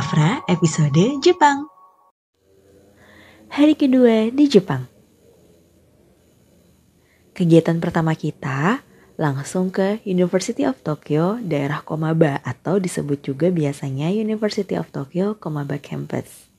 Afra, episode Jepang. Hari kedua di Jepang. Kegiatan pertama kita langsung ke University of Tokyo, daerah Komaba atau disebut juga biasanya University of Tokyo Komaba Campus.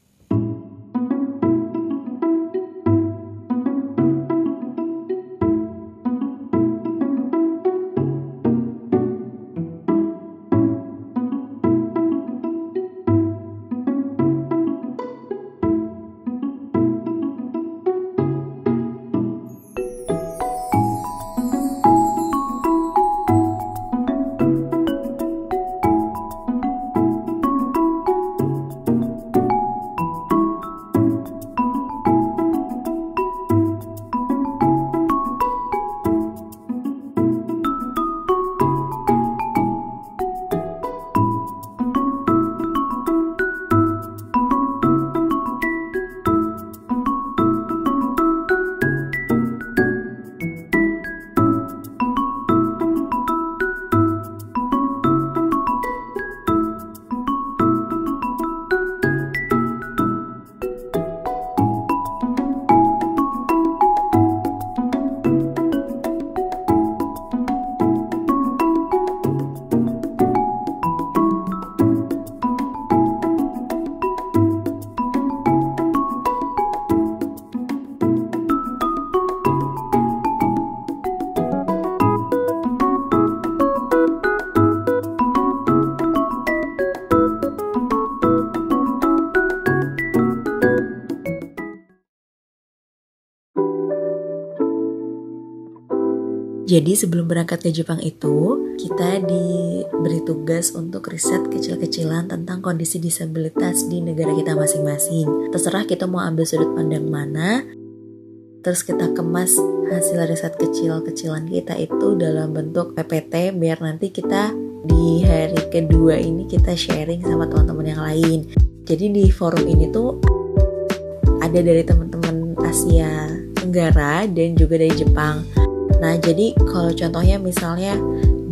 Jadi sebelum berangkat ke Jepang itu, kita diberi tugas untuk riset kecil-kecilan tentang kondisi disabilitas di negara kita masing-masing. Terserah kita mau ambil sudut pandang mana, terus kita kemas hasil riset kecil-kecilan kita itu dalam bentuk PPT, biar nanti kita di hari kedua ini kita sharing sama teman-teman yang lain. Jadi di forum ini tuh ada dari teman-teman Asia Tenggara dan juga dari Jepang. Nah, jadi kalau contohnya misalnya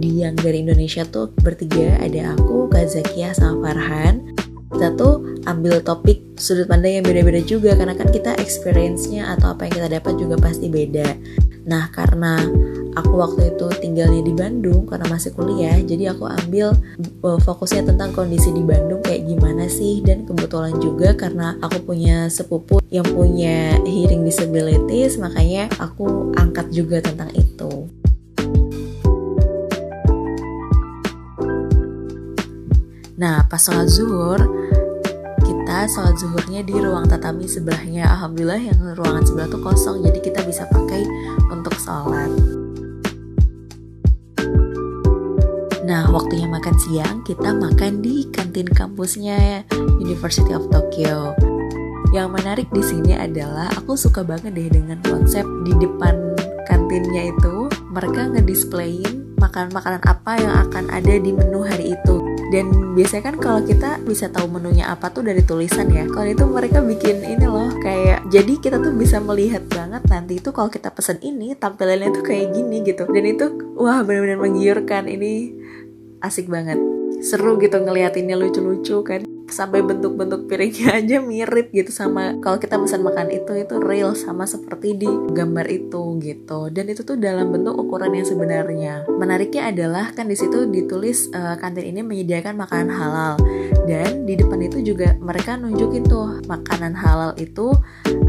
yang dari Indonesia tuh bertiga, ada aku, Kak Zakia, sama Farhan. Kita tuh ambil topik sudut pandang yang beda-beda juga, karena kan kita experience-nya atau apa yang kita dapat juga pasti beda. Nah, karena aku waktu itu tinggalnya di Bandung karena masih kuliah, jadi aku ambil fokusnya tentang kondisi di Bandung kayak gimana sih. Dan kebetulan juga karena aku punya sepupu yang punya hearing disabilities, makanya aku angkat juga tentang itu. Nah, pas sholat zuhur, kita sholat zuhurnya di ruang tatami sebelahnya. Alhamdulillah yang ruangan sebelah tuh kosong, jadi kita bisa pakai untuk sholat. Nah, waktunya makan siang, kita makan di kantin kampusnya University of Tokyo. Yang menarik di sini adalah aku suka banget deh dengan konsep di depan kantinnya itu mereka ngedisplayin makanan-makanan apa yang akan ada di menu hari itu. Dan biasanya kan kalau kita bisa tahu menunya apa tuh dari tulisan ya. Kalau itu mereka bikin ini loh, kayak jadi kita tuh bisa melihat banget nanti itu kalau kita pesen ini tampilannya tuh kayak gini gitu. Dan itu wah benar-benar menggiurkan, ini asik banget. Seru gitu ngeliatinnya, lucu-lucu kan. Sampai bentuk-bentuk piringnya aja mirip gitu sama kalau kita pesan makan itu real sama seperti di gambar itu gitu. Dan itu tuh dalam bentuk ukuran yang sebenarnya. Menariknya adalah kan di situ ditulis kantin ini menyediakan makanan halal, dan di depan itu juga mereka nunjukin tuh makanan halal itu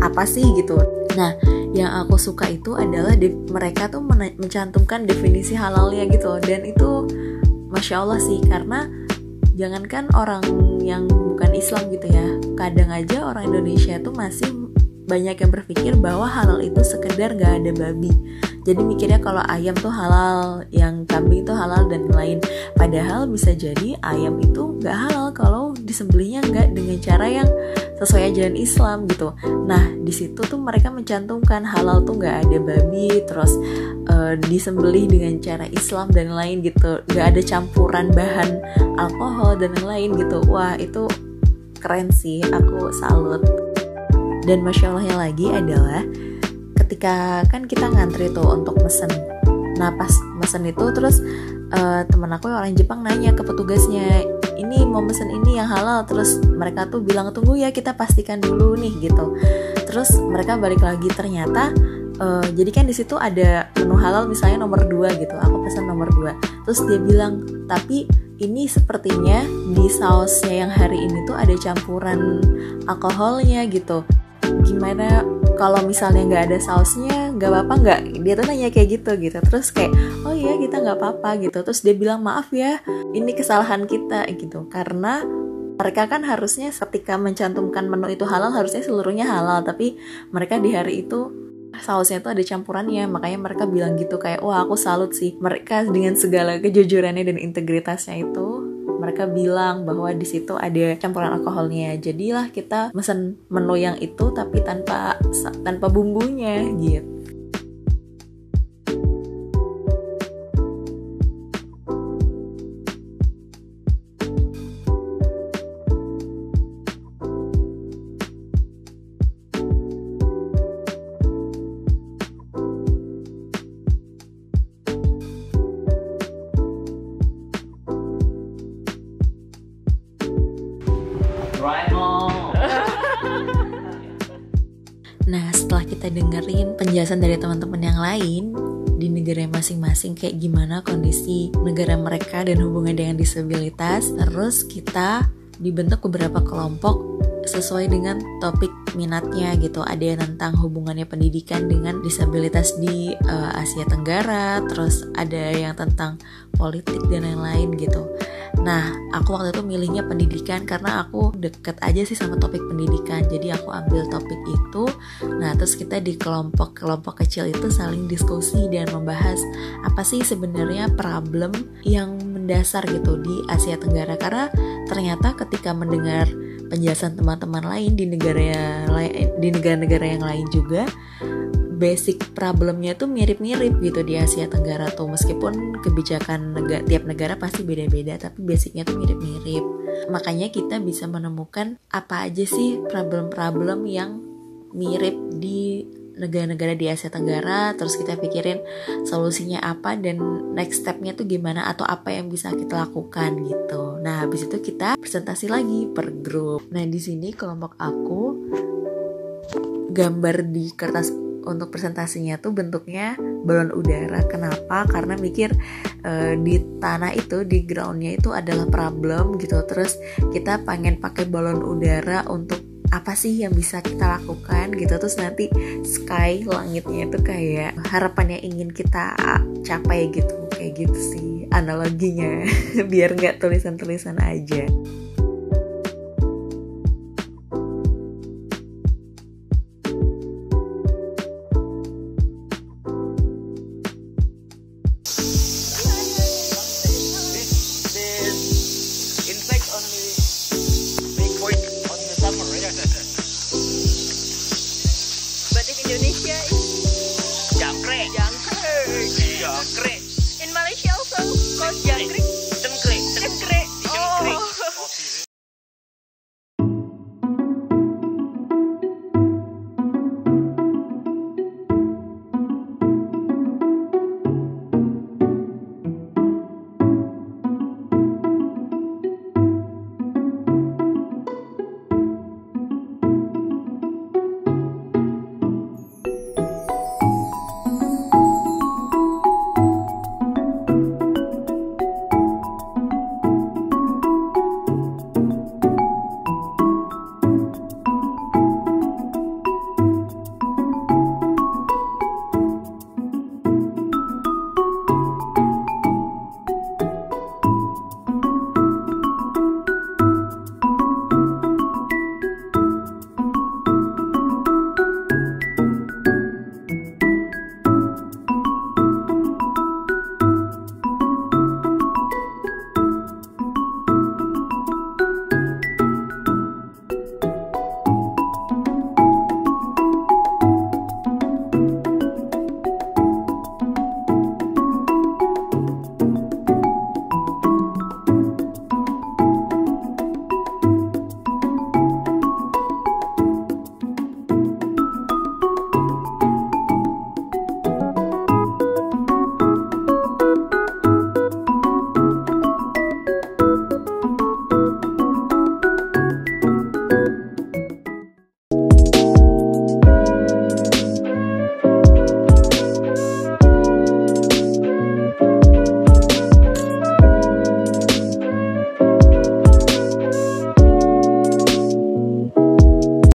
apa sih gitu. Nah, yang aku suka itu adalah mereka tuh mencantumkan definisi halalnya gitu. Dan itu Masya Allah sih, karena jangankan orang yang bukan Islam gitu ya, kadang aja orang Indonesia tuh masih banyak yang berpikir bahwa halal itu sekedar gak ada babi. Jadi mikirnya kalau ayam tuh halal, yang kambing tuh halal dan lain. Padahal bisa jadi ayam itu gak halal kalau disembelihnya gak dengan cara yang sesuai ajaran Islam gitu. Nah di situ tuh mereka mencantumkan halal tuh gak ada babi, terus disembelih dengan cara Islam dan lain gitu. Gak ada campuran bahan alkohol dan lain gitu. Wah itu keren sih, aku salut. Dan Masya Allahnya lagi adalah ketika kan kita ngantri tuh untuk mesen. Nah pas mesen itu terus temen aku orang Jepang nanya ke petugasnya, ini mau mesen ini yang halal, terus mereka tuh bilang tunggu ya kita pastikan dulu nih gitu. Terus mereka balik lagi, ternyata jadi kan di situ ada menu halal misalnya nomor 2 gitu, aku pesan nomor 2. Terus dia bilang, tapi ini sepertinya di sausnya yang hari ini tuh ada campuran alkoholnya gitu. Gimana kalau misalnya nggak ada sausnya, nggak apa-apa nggak? Dia tuh nanya kayak gitu. Terus kayak, oh iya kita nggak apa-apa gitu. Terus dia bilang, maaf ya, ini kesalahan kita gitu. Karena mereka kan harusnya ketika mencantumkan menu itu halal, harusnya seluruhnya halal. Tapi mereka di hari itu sausnya itu ada campurannya, makanya mereka bilang gitu kayak, wah aku salut sih mereka dengan segala kejujurannya dan integritasnya itu. Mereka bilang bahwa di situ ada campuran alkoholnya, jadilah kita mesen menu yang itu tapi tanpa bumbunya gitu. Nah, setelah kita dengerin penjelasan dari teman-teman yang lain di negara masing-masing kayak gimana kondisi negara mereka dan hubungan dengan disabilitas, terus kita dibentuk beberapa kelompok sesuai dengan topik minatnya gitu. Ada yang tentang hubungannya pendidikan dengan disabilitas di Asia Tenggara, terus ada yang tentang politik dan lain-lain gitu. Nah, aku waktu itu milihnya pendidikan karena aku deket aja sih sama topik pendidikan. Jadi aku ambil topik itu. Nah, terus kita di kelompok kecil itu saling diskusi dan membahas apa sih sebenarnya problem yang mendasar gitu di Asia Tenggara. Karena ternyata ketika mendengar penjelasan teman-teman lain di negara-negara yang lain juga, basic problemnya tuh mirip-mirip gitu di Asia Tenggara tuh. Meskipun kebijakan tiap negara pasti beda-beda, tapi basicnya tuh mirip-mirip. Makanya kita bisa menemukan apa aja sih problem-problem yang mirip di negara-negara di Asia Tenggara. Terus kita pikirin solusinya apa dan next stepnya tuh gimana atau apa yang bisa kita lakukan gitu. Nah, habis itu kita presentasi lagi per grup. Nah, di sini kelompok aku gambar di kertas untuk presentasinya tuh bentuknya balon udara. Kenapa? Karena mikir di tanah itu, di groundnya itu adalah problem gitu. Terus kita pengen pakai balon udara untuk apa sih yang bisa kita lakukan gitu. Terus nanti sky, langitnya itu kayak harapan yang ingin kita capai gitu. Kayak gitu sih analoginya biar gak tulisan-tulisan aja. Indonesia